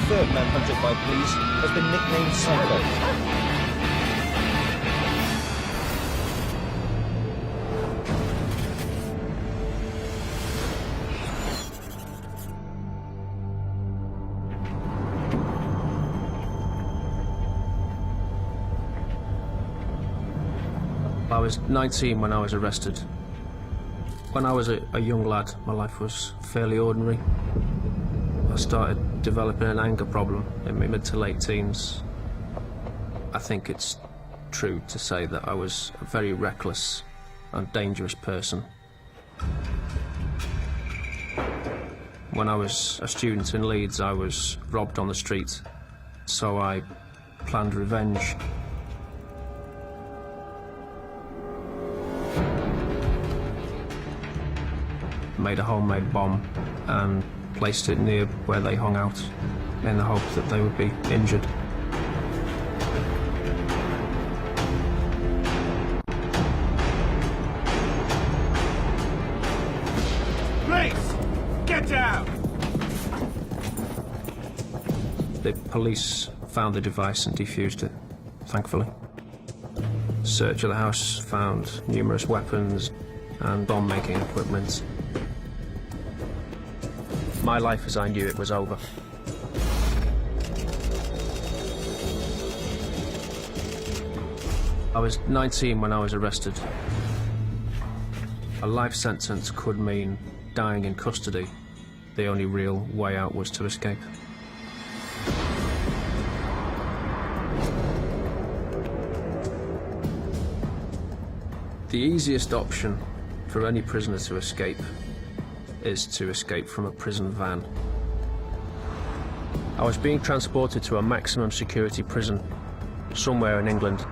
third man hunted by police has been nicknamed Psycho. I was 19 when I was arrested. When I was a young lad, my life was fairly ordinary. I started developing an anger problem in my mid to late teens. I think it's true to say that I was a very reckless and dangerous person. When I was a student in Leeds, I was robbed on the street, so I planned revenge. Made a homemade bomb and placed it near where they hung out in the hope that they would be injured. Police! Get down! The police found the device and defused it, thankfully. Search of the house found numerous weapons and bomb-making equipment. My life as I knew it was over. I was 19 when I was arrested. A life sentence could mean dying in custody. The only real way out was to escape. The easiest option for any prisoner to escape is to escape from a prison van. I was being transported to a maximum security prison somewhere in England.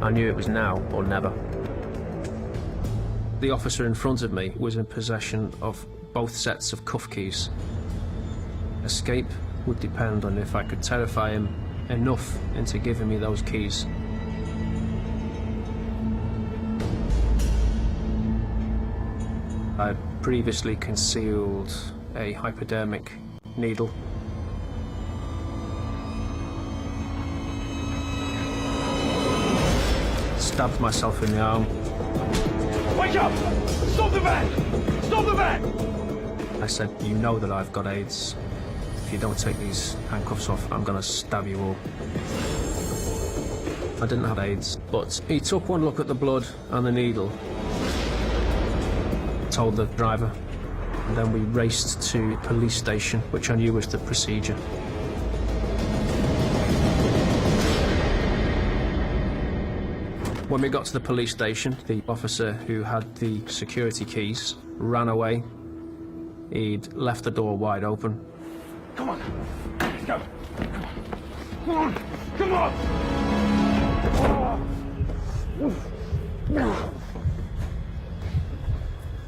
I knew it was now or never. The officer in front of me was in possession of both sets of cuff keys. Escape would depend on if I could terrify him enough into giving me those keys. I previously concealed a hypodermic needle. Stabbed myself in the arm. Wake up! Stop the van! Stop the van! I said, "You know that I've got AIDS. If you don't take these handcuffs off, I'm gonna stab you all." I didn't have AIDS, but he took one look at the blood and the needle, told the driver, and then we raced to the police station, which I knew was the procedure. When we got to the police station, the officer who had the security keys ran away. He'd left the door wide open. Come on! Let's go! Come on! Come on!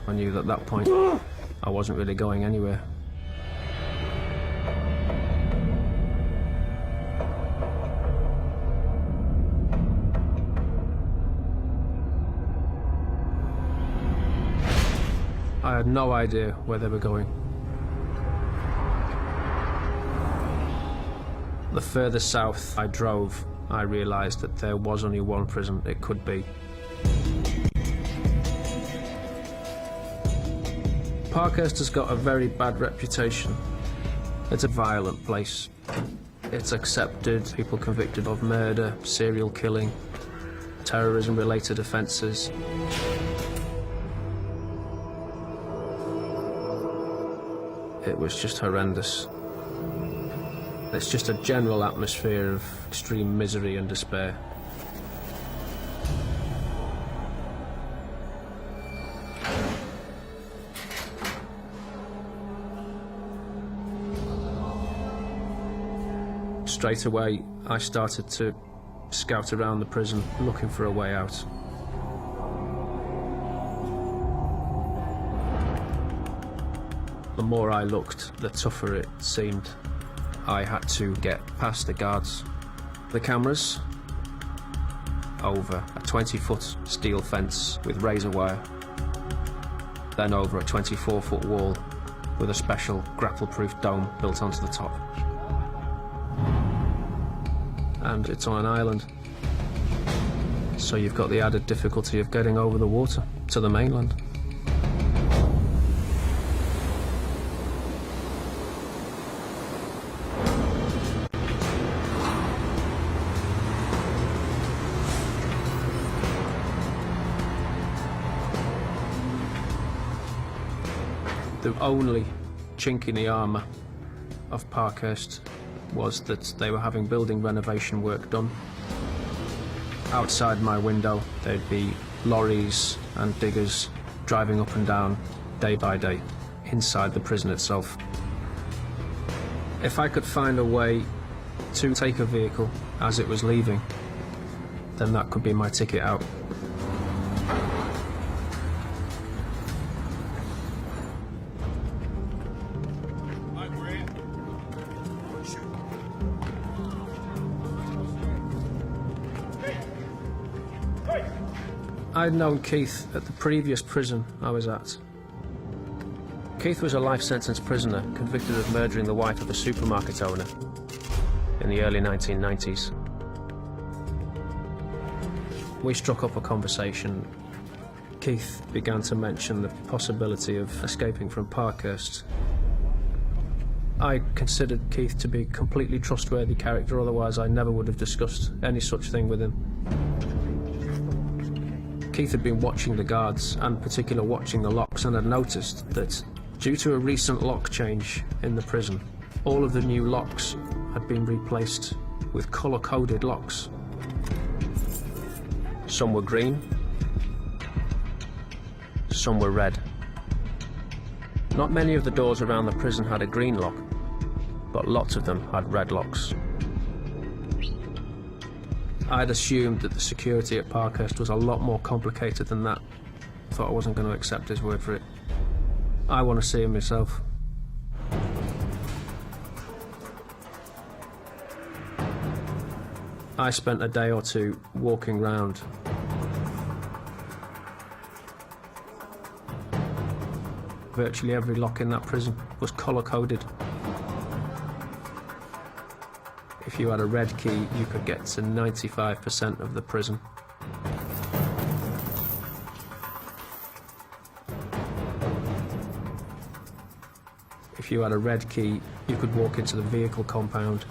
I knew that at that point I wasn't really going anywhere. I had no idea where they were going. The further south I drove, I realised that there was only one prison it could be. Parkhurst has got a very bad reputation. It's a violent place. It's accepted people convicted of murder, serial killing, terrorism-related offences. It was just horrendous. It's just a general atmosphere of extreme misery and despair. Straight away, I started to scout around the prison, looking for a way out. The more I looked, the tougher it seemed. I had to get past the guards, the cameras, over a 20-foot steel fence with razor wire, then over a 24-foot wall, with a special grapple-proof dome built onto the top. And it's on an island, so you've got the added difficulty of getting over the water to the mainland. The only chink in the armour of Parkhurst was that they were having building renovation work done. Outside my window there'd be lorries and diggers driving up and down day by day inside the prison itself. If I could find a way to take a vehicle as it was leaving, then that could be my ticket out. I'd known Keith at the previous prison I was at. Keith was a life sentence prisoner convicted of murdering the wife of a supermarket owner in the early 1990s. We struck up a conversation. Keith began to mention the possibility of escaping from Parkhurst. I considered Keith to be a completely trustworthy character, otherwise I never would have discussed any such thing with him. Keith had been watching the guards, and in particular watching the locks, and had noticed that due to a recent lock change in the prison, all of the new locks had been replaced with colour-coded locks. Some were green, some were red. Not many of the doors around the prison had a green lock, but lots of them had red locks. I'd assumed that the security at Parkhurst was a lot more complicated than that. Thought I wasn't going to accept his word for it. I want to see him myself. I spent a day or two walking round. Virtually every lock in that prison was colour-coded. If you had a red key, you could get to 95% of the prison. If you had a red key, you could walk into the vehicle compound.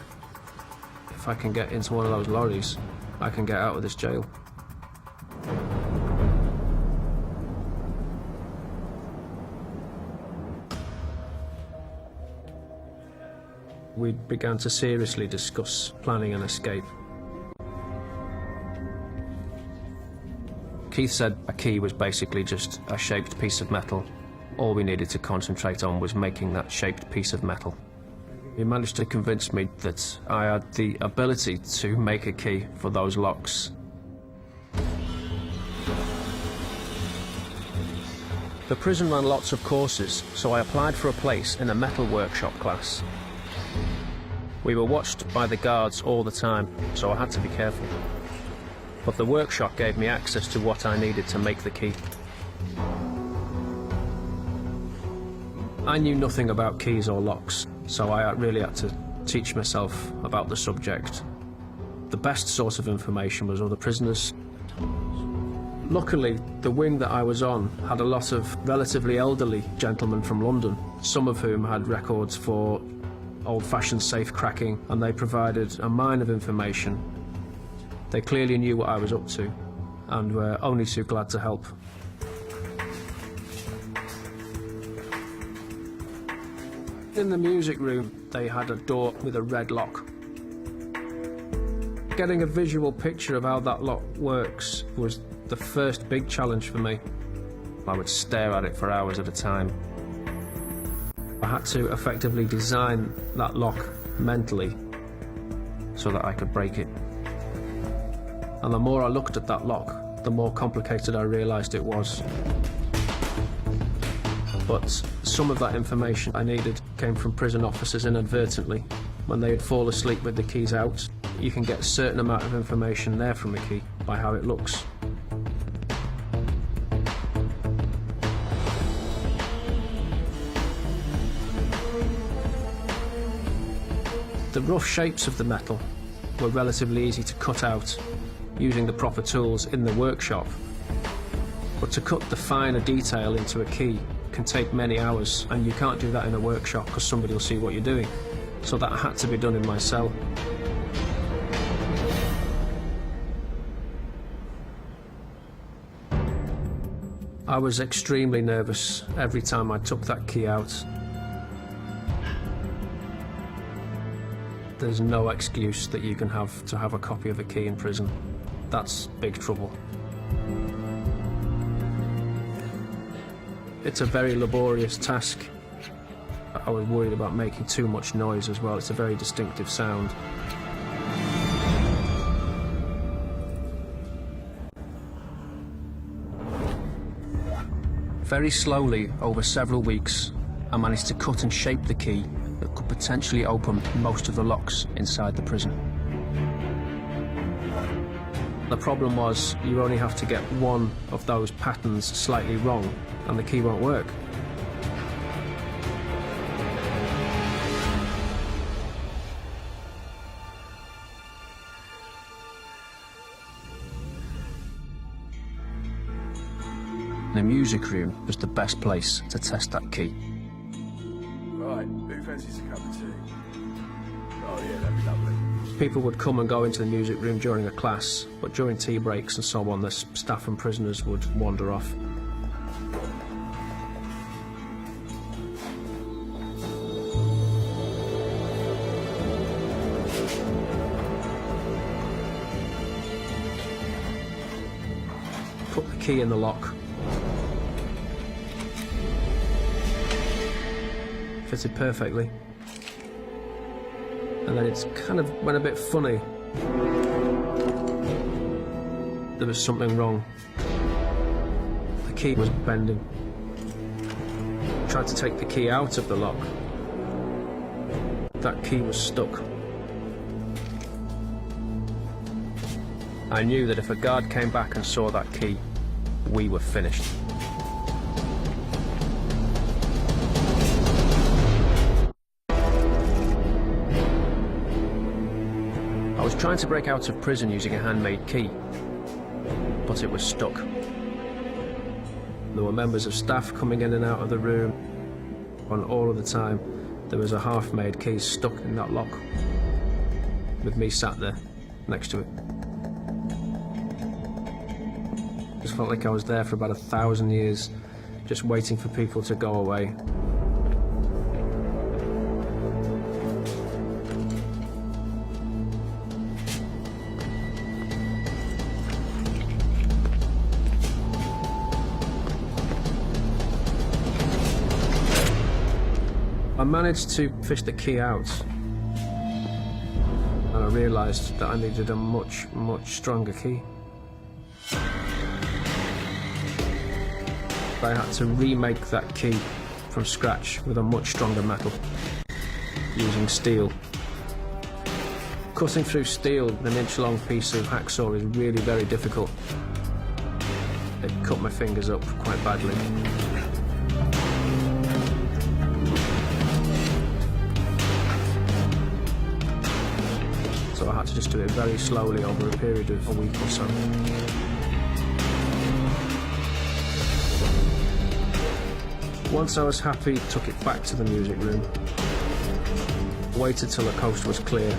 If I can get into one of those lorries, I can get out of this jail. We began to seriously discuss planning an escape. Keith said a key was basically just a shaped piece of metal. All we needed to concentrate on was making that shaped piece of metal. He managed to convince me that I had the ability to make a key for those locks. The prison ran lots of courses, so I applied for a place in a metal workshop class. We were watched by the guards all the time, so I had to be careful. But the workshop gave me access to what I needed to make the key. I knew nothing about keys or locks, so I really had to teach myself about the subject. The best source of information was other prisoners. Luckily, the wing that I was on had a lot of relatively elderly gentlemen from London, some of whom had records for old-fashioned safe cracking, and they provided a mine of information. They clearly knew what I was up to, and were only too glad to help. In the music room, they had a door with a red lock. Getting a visual picture of how that lock works was the first big challenge for me. I would stare at it for hours at a time. I had to effectively design that lock mentally so that I could break it. And the more I looked at that lock, the more complicated I realised it was. But some of that information I needed came from prison officers inadvertently. When they would fall asleep with the keys out, you can get a certain amount of information there from a key by how it looks. The rough shapes of the metal were relatively easy to cut out using the proper tools in the workshop, but to cut the finer detail into a key can take many hours, and you can't do that in a workshop because somebody will see what you're doing. So that had to be done in my cell. I was extremely nervous every time I took that key out. There's no excuse that you can have to have a copy of a key in prison. That's big trouble. It's a very laborious task. I was worried about making too much noise as well. It's a very distinctive sound. Very slowly, over several weeks, I managed to cut and shape the key that could potentially open most of the locks inside the prison. The problem was, you only have to get one of those patterns slightly wrong and the key won't work. The music room was the best place to test that key. Right, who fancies a cup of tea? Oh yeah, that'd be lovely. People would come and go into the music room during a class, but during tea breaks and so on, the staff and prisoners would wander off. Put the key in the lock. Fitted perfectly. And then it kind of went a bit funny. There was something wrong. The key was bending. Tried to take the key out of the lock. That key was stuck. I knew that if a guard came back and saw that key, we were finished. I was trying to break out of prison using a handmade key, but it was stuck. There were members of staff coming in and out of the room, and all of the time there was a half-made key stuck in that lock, with me sat there next to it. Just felt like I was there for about 1,000 years, just waiting for people to go away. I managed to fish the key out, and I realised that I needed a much, much stronger key. I had to remake that key from scratch with a much stronger metal, using steel. Cutting through steel with an inch-long piece of hacksaw is really very difficult. It cut my fingers up quite badly. So I had to just do it very slowly over a period of a week or so. Once I was happy, took it back to the music room, waited till the coast was clear,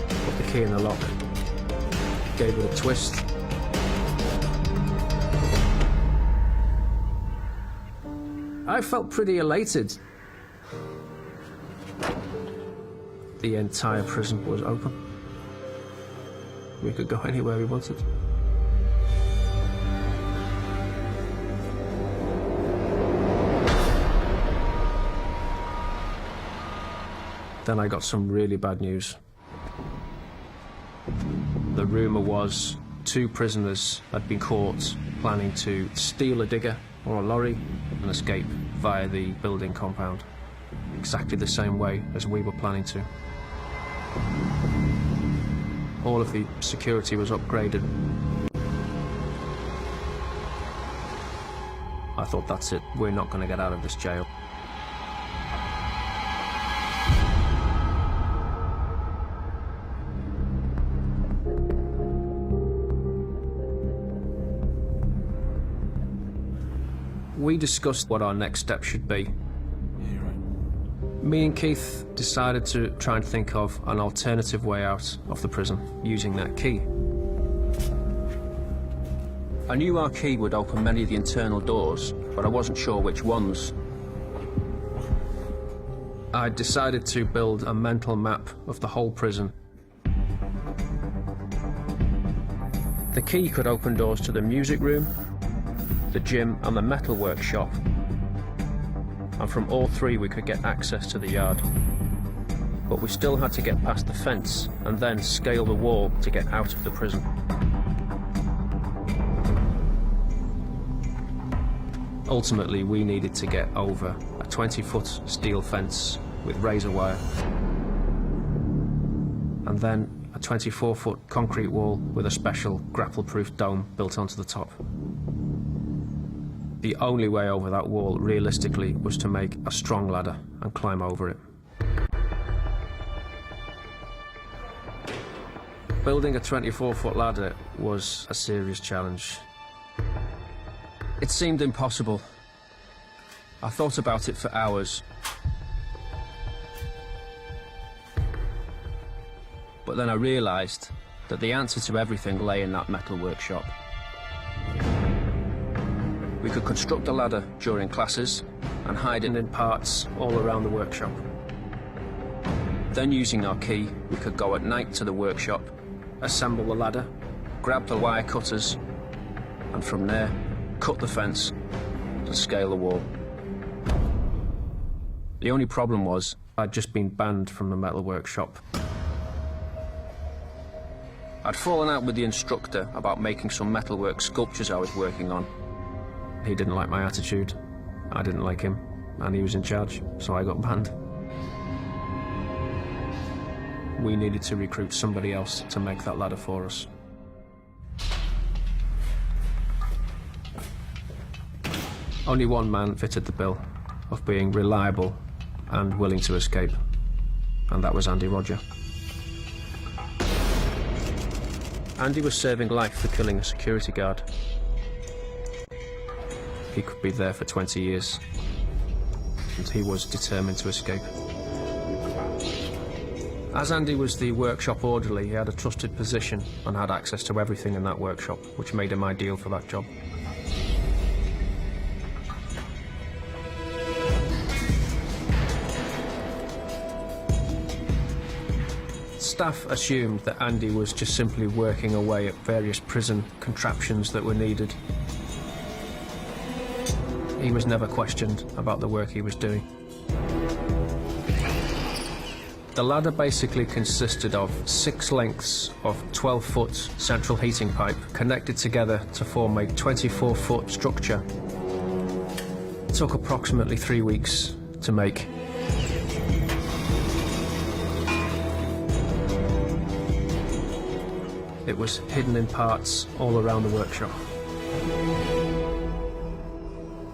put the key in the lock, gave it a twist. I felt pretty elated. The entire prison was open. We could go anywhere we wanted. Then I got some really bad news. The rumour was 2 prisoners had been caught planning to steal a digger or a lorry and escape via the building compound, exactly the same way as we were planning to. All of the security was upgraded. I thought, that's it, we're not going to get out of this jail. we discussed what our next step should be. Yeah, right. Me and Keith decided to try and think of an alternative way out of the prison using that key. I knew our key would open many of the internal doors, but I wasn't sure which ones. I decided to build a mental map of the whole prison. The key could open doors to the music room, the gym and the metal workshop, and from all three we could get access to the yard. But we still had to get past the fence and then scale the wall to get out of the prison. Ultimately, we needed to get over a 20-foot steel fence with razor wire, and then a 24-foot concrete wall with a special grapple-proof dome built onto the top. The only way over that wall, realistically, was to make a strong ladder and climb over it. Building a 24-foot ladder was a serious challenge. It seemed impossible. I thought about it for hours. But then I realised that the answer to everything lay in that metal workshop. We could construct a ladder during classes and hide it in parts all around the workshop. Then, using our key, we could go at night to the workshop, assemble the ladder, grab the wire cutters, and from there, cut the fence and scale the wall. The only problem was I'd just been banned from the metal workshop. I'd fallen out with the instructor about making some metalwork sculptures I was working on. He didn't like my attitude, I didn't like him, and he was in charge, so I got banned. We needed to recruit somebody else to make that ladder for us. Only one man fitted the bill of being reliable and willing to escape, and that was Andy Roger. Andy was serving life for killing a security guard. He could be there for 20 years, and he was determined to escape. As Andy was the workshop orderly, he had a trusted position and had access to everything in that workshop, which made him ideal for that job. Staff assumed that Andy was just simply working away at various prison contraptions that were needed. He was never questioned about the work he was doing. The ladder basically consisted of 6 lengths of 12-foot central heating pipe connected together to form a 24-foot structure. It took approximately 3 weeks to make. It was hidden in parts all around the workshop.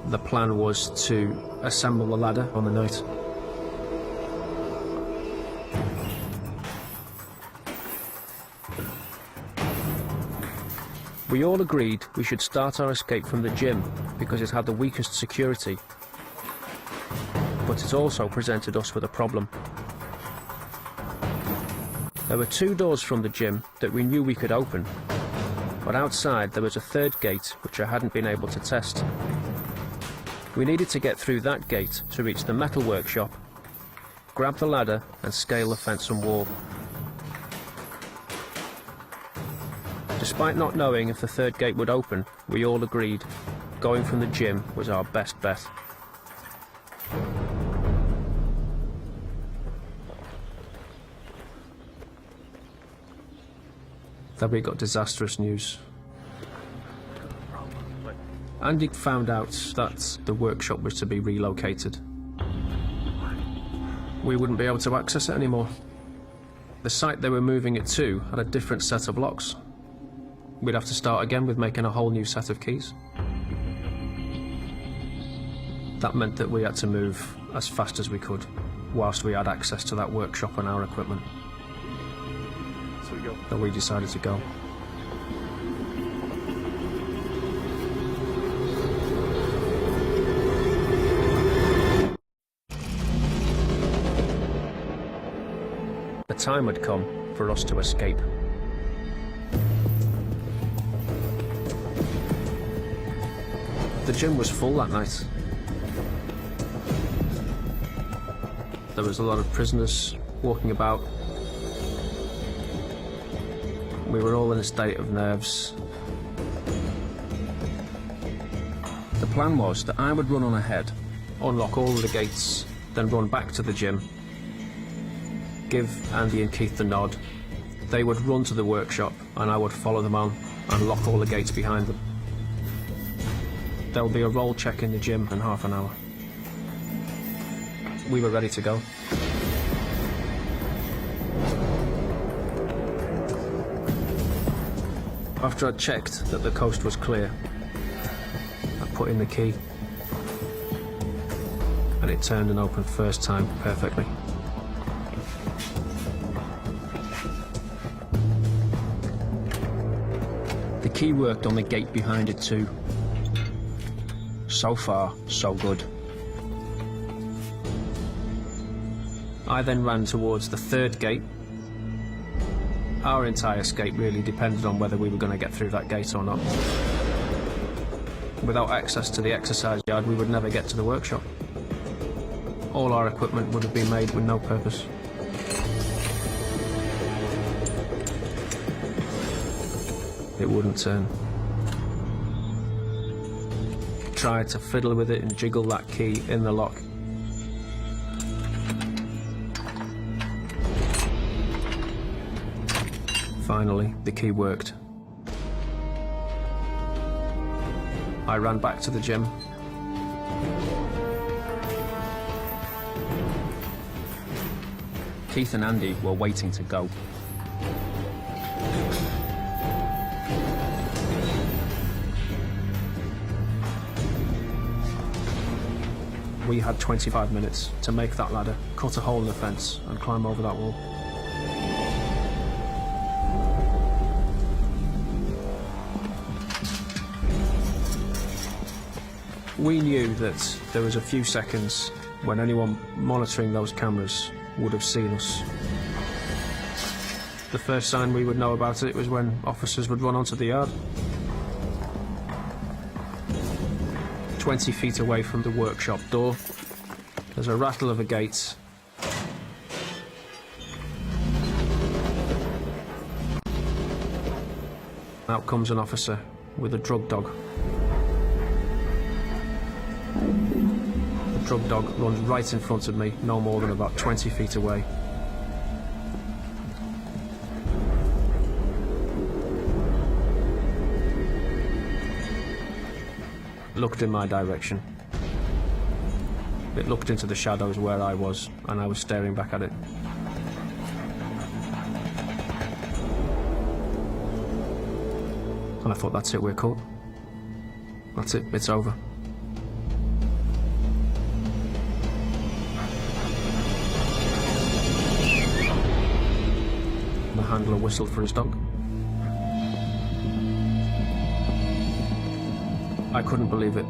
The plan was to assemble the ladder on the night. We all agreed we should start our escape from the gym because it had the weakest security. But it also presented us with a problem. There were 2 doors from the gym that we knew we could open, but outside there was a 3rd gate which I hadn't been able to test. We needed to get through that gate to reach the metal workshop, grab the ladder and scale the fence and wall. Despite not knowing if the 3rd gate would open, we all agreed going from the gym was our best bet. Then we got disastrous news. Andy found out that the workshop was to be relocated. We wouldn't be able to access it anymore. The site they were moving it to had a different set of locks. We'd have to start again with making a whole new set of keys. That meant that we had to move as fast as we could, whilst we had access to that workshop and our equipment. So we decided to go. time had come for us to escape. The gym was full that night. There was a lot of prisoners walking about. We were all in a state of nerves. The plan was that I would run on ahead, unlock all of the gates, then run back to the gym, give Andy and Keith the nod. They would run to the workshop and I would follow them on and lock all the gates behind them. There'll be a roll check in the gym in half an hour. We were ready to go. After I'd checked that the coast was clear, I put in the key and it turned and opened first time perfectly. The key worked on the gate behind it too. So far, so good. I then ran towards the third gate. Our entire escape really depended on whether we were going to get through that gate or not. Without access to the exercise yard, we would never get to the workshop. All our equipment would have been made with no purpose. It wouldn't turn. Tried to fiddle with it and jiggle that key in the lock. Finally, the key worked. I ran back to the gym. Keith and Andy were waiting to go. We had 25 minutes to make that ladder, cut a hole in the fence and climb over that wall. We knew that there was a few seconds when anyone monitoring those cameras would have seen us. The first sign we would know about it was when officers would run onto the yard. 20 feet away from the workshop door, there's a rattle of a gate. Out comes an officer with a drug dog. The drug dog runs right in front of me, no more than about 20 feet away. Looked in my direction. It looked into the shadows where I was, and I was staring back at it. And I thought, that's it, we're caught. That's it, it's over. The handler whistled for his dog. I couldn't believe it.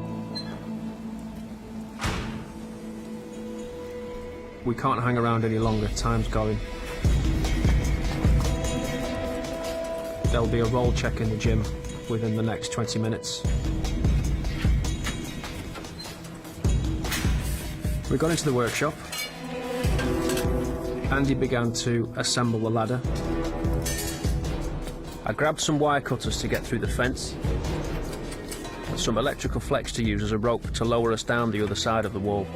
We can't hang around any longer, time's going. There'll be a roll check in the gym within the next 20 minutes. We got into the workshop. Andy began to assemble the ladder. I grabbed some wire cutters to get through the fence, some electrical flex to use as a rope to lower us down the other side of the wall.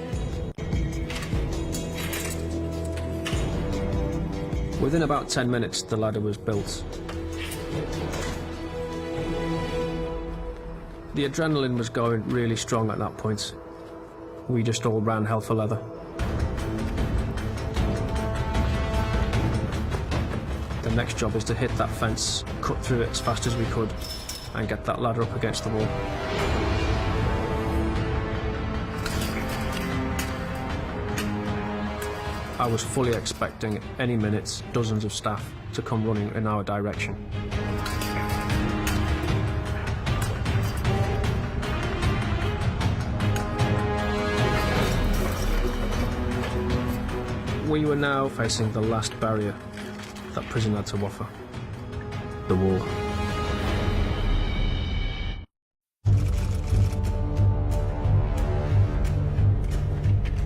Within about 10 minutes, the ladder was built. The adrenaline was going really strong at that point. We just all ran hell for leather. The next job is to hit that fence, cut through it as fast as we could, and get that ladder up against the wall. I was fully expecting any minute dozens of staff to come running in our direction. We were now facing the last barrier that prison had to offer. The war.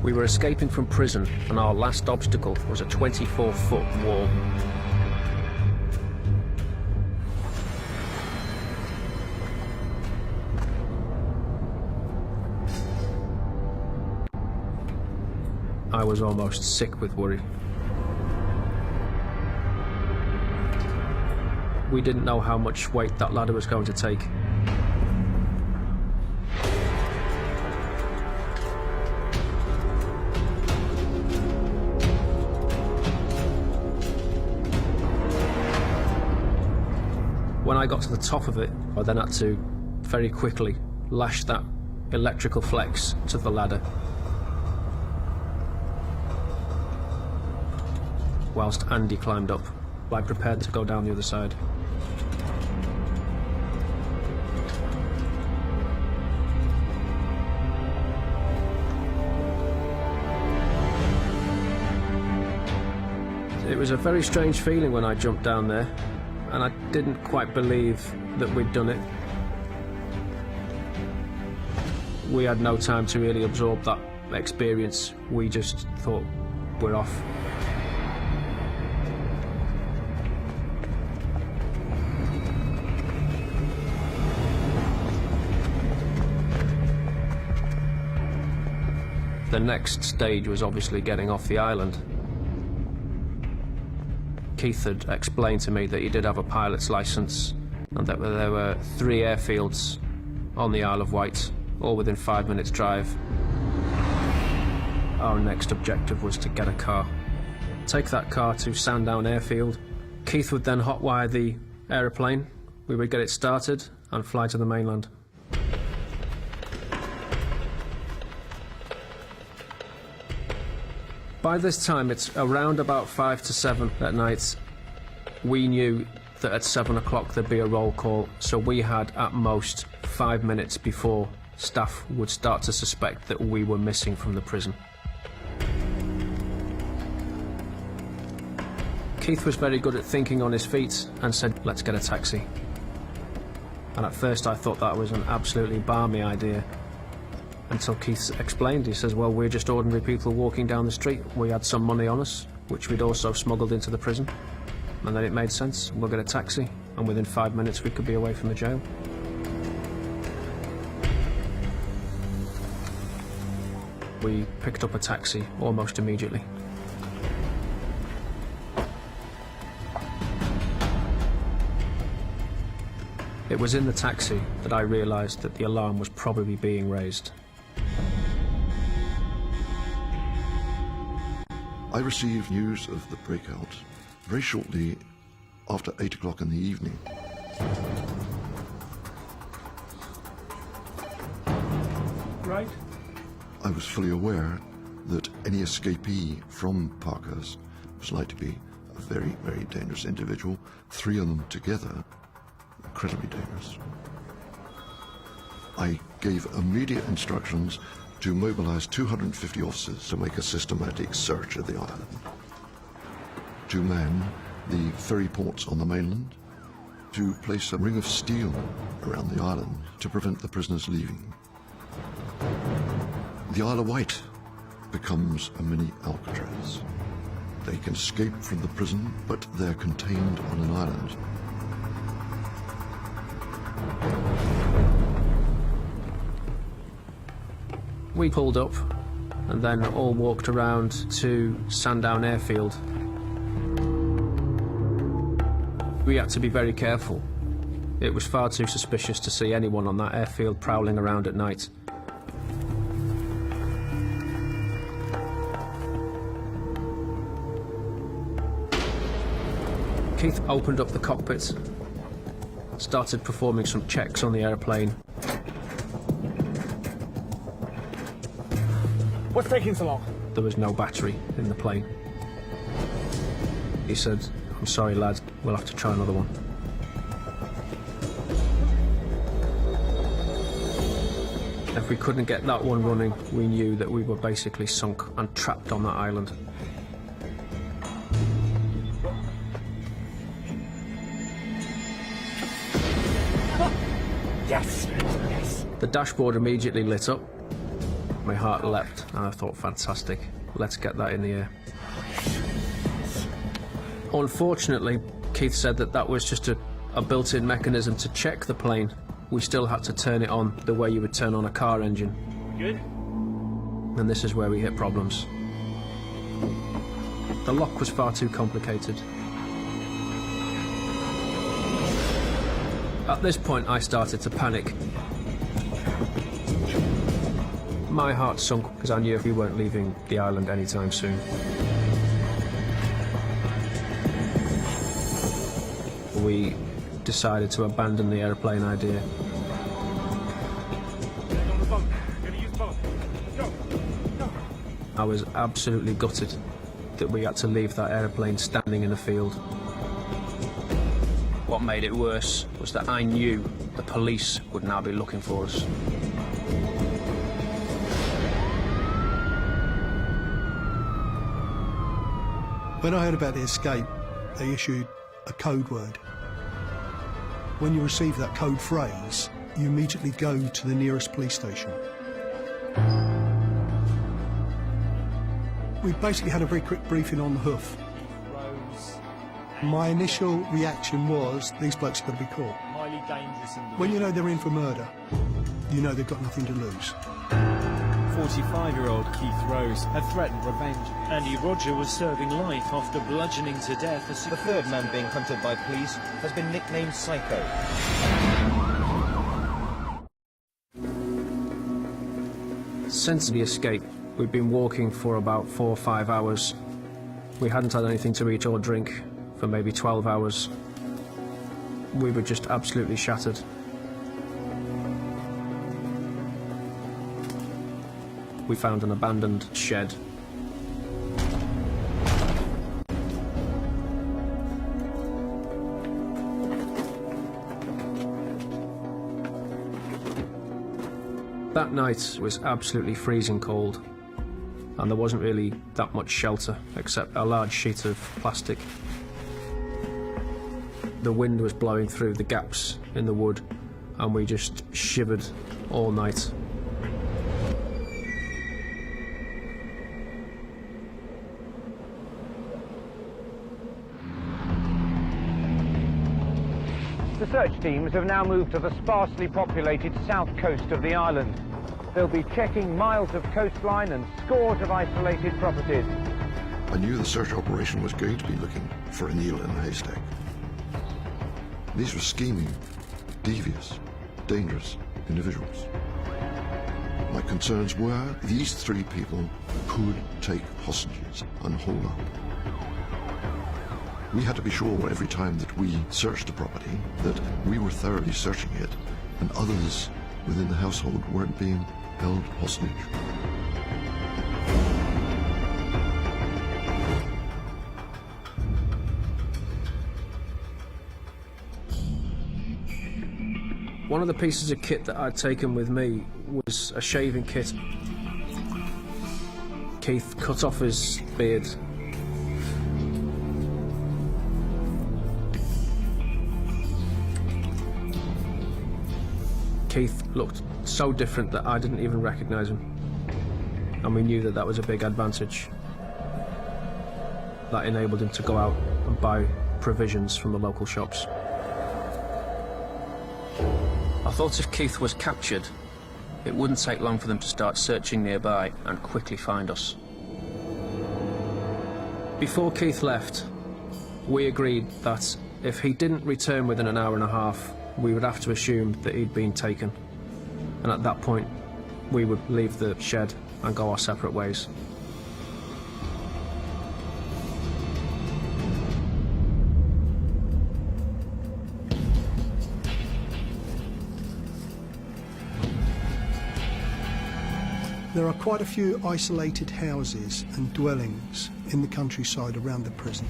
We were escaping from prison, and our last obstacle was a 24-foot wall. I was almost sick with worry. We didn't know how much weight that ladder was going to take. When I got to the top of it, I then had to very quickly lash that electrical flex to the ladder, whilst Andy climbed up. I prepared to go down the other side. It was a very strange feeling when I jumped down there, and I didn't quite believe that we'd done it. We had no time to really absorb that experience. We just thought, we're off. The next stage was obviously getting off the island. Keith had explained to me that he did have a pilot's license and that there were 3 airfields on the Isle of Wight, all within 5 minutes drive. Our next objective was to get a car. Take that car to Sandown Airfield. Keith would then hotwire the aeroplane. We would get it started and fly to the mainland. By this time, it's around about 5 to 7 at night. We knew that at 7 o'clock there'd be a roll call, so we had at most 5 minutes before staff would start to suspect that we were missing from the prison. Keith was very good at thinking on his feet and said, let's get a taxi. And at first I thought that was an absolutely balmy idea, until Keith explained. He says, well, we're just ordinary people walking down the street. We had some money on us, which we'd also smuggled into the prison. And then it made sense. We'll get a taxi, and within 5 minutes we could be away from the jail. We picked up a taxi almost immediately. It was in the taxi that I realised that the alarm was probably being raised. I received news of the breakout very shortly after 8 o'clock in the evening. Right. I was fully aware that any escapee from Parkhurst was likely to be a very, very dangerous individual. 3 of them together, incredibly dangerous. I gave immediate instructions to mobilize 250 officers to make a systematic search of the island, to man the ferry ports on the mainland, to place a ring of steel around the island to prevent the prisoners leaving. The Isle of Wight becomes a mini Alcatraz. They can escape from the prison, but they're contained on an island. We pulled up and then all walked around to Sandown Airfield. We had to be very careful. It was far too suspicious to see anyone on that airfield prowling around at night. Keith opened up the cockpit, started performing some checks on the airplane. What's taking so long? There was no battery in the plane. He said, I'm sorry lads, we'll have to try another one. If we couldn't get that one running, we knew that we were basically sunk and trapped on that island. Yes, yes. The dashboard immediately lit up. My heart leapt, and I thought, fantastic, let's get that in the air. Unfortunately, Keith said that that was just a built-in mechanism to check the plane. We still had to turn it on the way you would turn on a car engine. Good. And this is where we hit problems. The lock was far too complicated. At this point, I started to panic. My heart sunk because I knew we weren't leaving the island anytime soon. We decided to abandon the airplane idea. I was absolutely gutted that we had to leave that airplane standing in a field. What made it worse was that I knew the police would now be looking for us. When I heard about the escape, they issued a code word. When you receive that code phrase, you immediately go to the nearest police station. We basically had a very quick briefing on the hoof. My initial reaction was, these blokes have got to be caught. Highly dangerous. When you know they're in for murder, you know they've got nothing to lose. 45-year-old Keith Rose had threatened revenge. Andy Roger was serving life after bludgeoning to death a The third man being hunted by police has been nicknamed Psycho. Since the escape, we'd been walking for about 4 or 5 hours. We hadn't had anything to eat or drink for maybe 12 hours. We were just absolutely shattered. We found an abandoned shed. That night was absolutely freezing cold, and there wasn't really that much shelter except a large sheet of plastic. The wind was blowing through the gaps in the wood, and we just shivered all night. The search teams have now moved to the sparsely populated south coast of the island. They'll be checking miles of coastline and scores of isolated properties. I knew the search operation was going to be looking for a needle in a haystack. These were scheming, devious, dangerous individuals. My concerns were these 3 people could take hostages and hold up. We had to be sure every time that we searched the property that we were thoroughly searching it and others within the household weren't being held hostage. One of the pieces of kit that I'd taken with me was a shaving kit. Keith cut off his beard. Keith looked so different that I didn't even recognise him. And we knew that that was a big advantage. That enabled him to go out and buy provisions from the local shops. I thought if Keith was captured, it wouldn't take long for them to start searching nearby and quickly find us. Before Keith left, we agreed that if he didn't return within an hour and a half, we would have to assume that he'd been taken. And at that point, we would leave the shed and go our separate ways. There are quite a few isolated houses and dwellings in the countryside around the prison.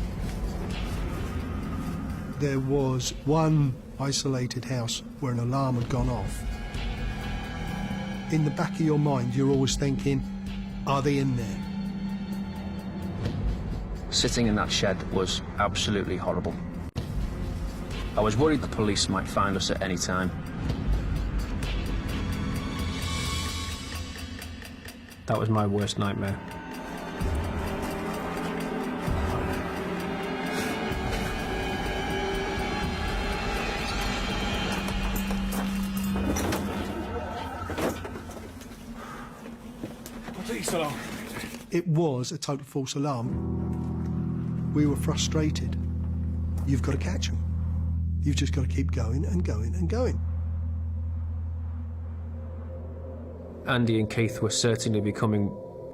There was one isolated house where an alarm had gone off. In the back of your mind, you're always thinking, are they in there? Sitting in that shed was absolutely horrible. I was worried the police might find us at any time. That was my worst nightmare. What took you so long? It was a total false alarm. We were frustrated. You've got to catch them. You've just got to keep going and going and going. Andy and Keith were certainly becoming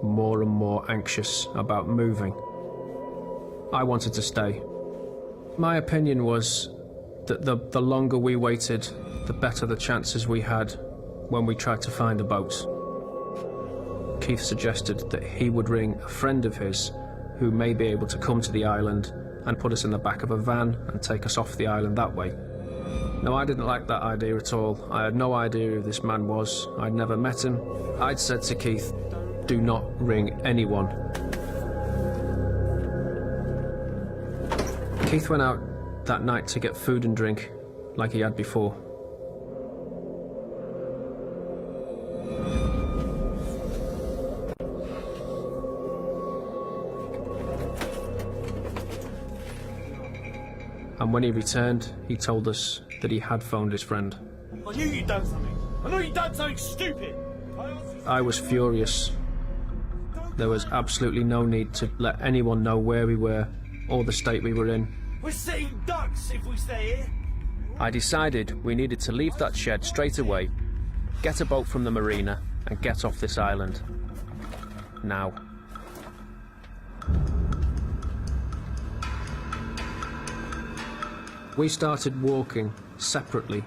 more and more anxious about moving. I wanted to stay. My opinion was that the longer we waited, the better the chances we had when we tried to find a boat. Keith suggested that he would ring a friend of his who may be able to come to the island and put us in the back of a van and take us off the island that way. No, I didn't like that idea at all. I had no idea who this man was. I'd never met him. I'd said to Keith, do not ring anyone. Keith went out that night to get food and drink, like he had before. And when he returned, he told us that he had phoned his friend. I knew you'd done something. I knew you'd done something stupid. I was furious. There was absolutely no need to let anyone know where we were or the state we were in. We're sitting ducks if we stay here. I decided we needed to leave that shed straight away, get a boat from the marina, and get off this island. Now. We started walking separately.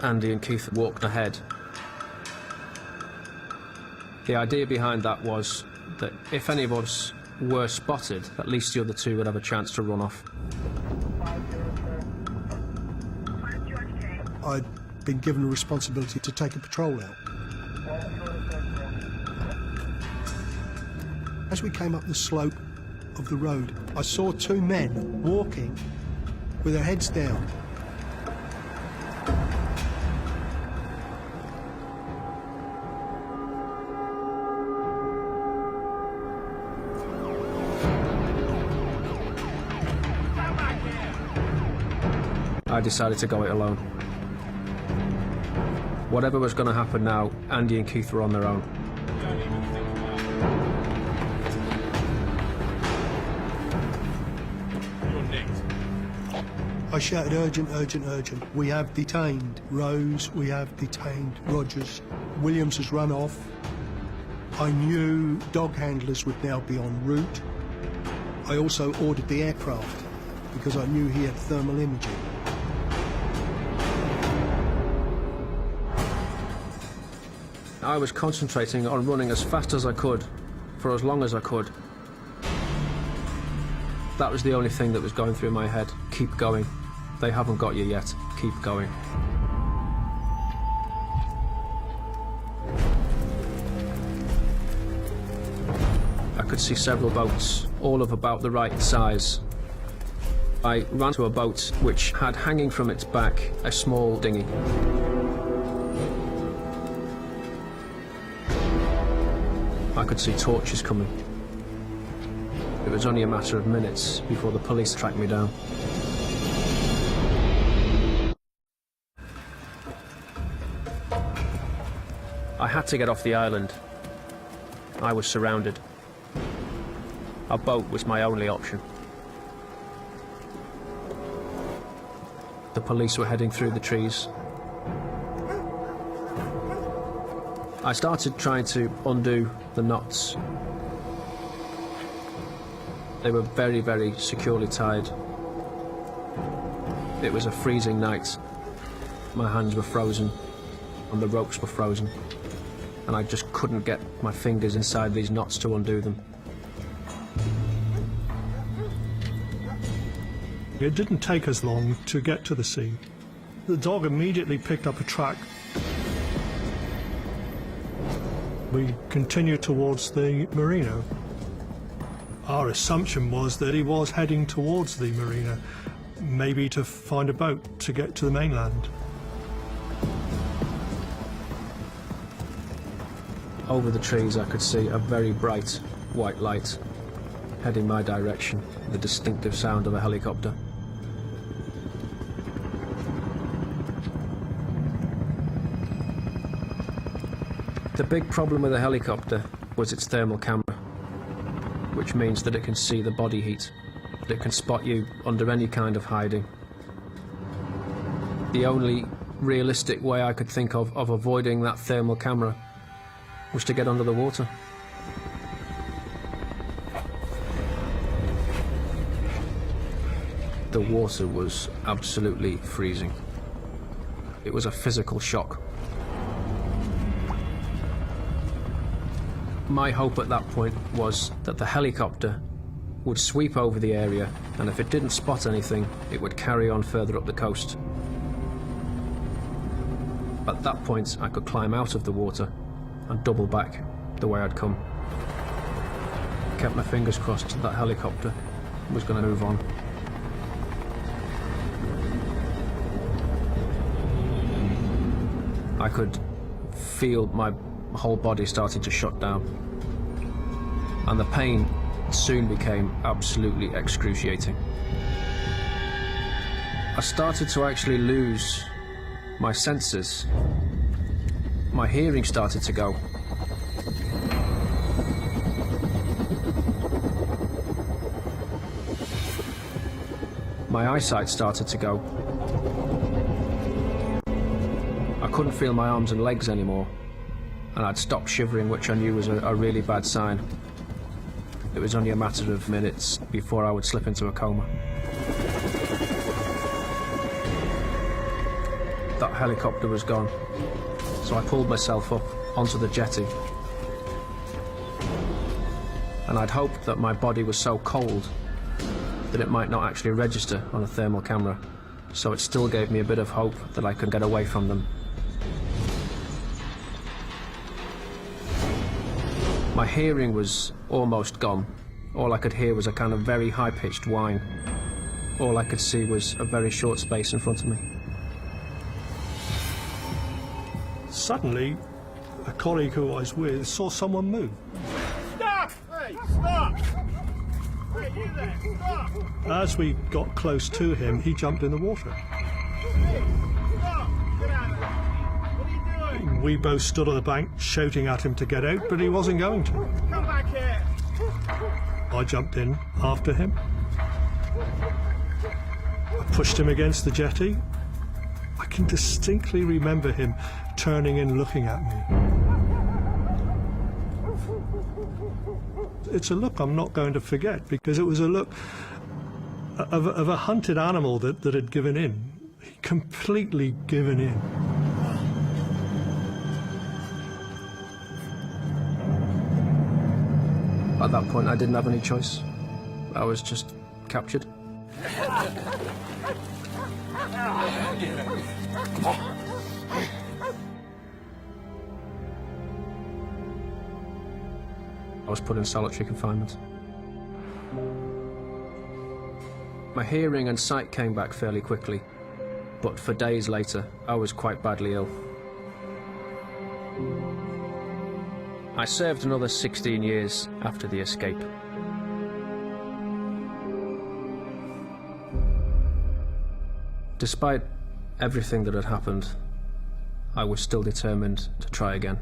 Andy and Keith walked ahead. The idea behind that was that if any of us were spotted, at least the other two would have a chance to run off. I'd been given a responsibility to take a patrol out. As we came up the slope of the road, I saw two men walking with their heads down. I decided to go it alone. Whatever was going to happen now, Andy and Keith were on their own. I shouted, urgent, urgent, urgent. We have detained Rose, we have detained Rogers. Williams has run off. I knew dog handlers would now be en route. I also ordered the aircraft because I knew he had thermal imaging. I was concentrating on running as fast as I could, for as long as I could. That was the only thing that was going through my head. Keep going. They haven't got you yet. Keep going. I could see several boats, all of about the right size. I ran to a boat which had hanging from its back a small dinghy. I could see torches coming. It was only a matter of minutes before the police tracked me down. I had to get off the island. I was surrounded. A boat was my only option. The police were heading through the trees. I started trying to undo the knots. They were very, very securely tied. It was a freezing night. My hands were frozen and the ropes were frozen, and I just couldn't get my fingers inside these knots to undo them. It didn't take us long to get to the scene. The dog immediately picked up a track. We continued towards the marina. Our assumption was that he was heading towards the marina, maybe to find a boat to get to the mainland. Over the trees I could see a very bright white light heading my direction, the distinctive sound of a helicopter. The big problem with a helicopter was its thermal camera, which means that it can see the body heat, that it can spot you under any kind of hiding. The only realistic way I could think of avoiding that thermal camera was to get under the water. The water was absolutely freezing. It was a physical shock. My hope at that point was that the helicopter would sweep over the area, and if it didn't spot anything, it would carry on further up the coast. At that point, I could climb out of the water and double back the way I'd come. I kept my fingers crossed that helicopter was going to move on. I could feel my whole body starting to shut down, and the pain soon became absolutely excruciating. I started to actually lose my senses. My hearing started to go. My eyesight started to go. I couldn't feel my arms and legs anymore, and I'd stopped shivering, which I knew was a really bad sign. It was only a matter of minutes before I would slip into a coma. That helicopter was gone, so I pulled myself up onto the jetty. And I'd hoped that my body was so cold that it might not actually register on a thermal camera, so it still gave me a bit of hope that I could get away from them. My hearing was almost gone. All I could hear was a kind of very high-pitched whine. All I could see was a very short space in front of me. Suddenly, a colleague who I was with saw someone move. Stop! Hey, stop! Hey, you there, stop! As we got close to him, he jumped in the water. Hey, stop! Get out of there! What are you doing? We both stood on the bank shouting at him to get out, but he wasn't going to. Come back here! I jumped in after him. I pushed him against the jetty. I can distinctly remember him turning and looking at me. It's a look I'm not going to forget, because it was a look of a hunted animal that had given in. Completely given in. At that point, I didn't have any choice. I was just captured. I was put in solitary confinement. My hearing and sight came back fairly quickly, but for days later, I was quite badly ill. I served another 16 years after the escape. Despite everything that had happened, I was still determined to try again.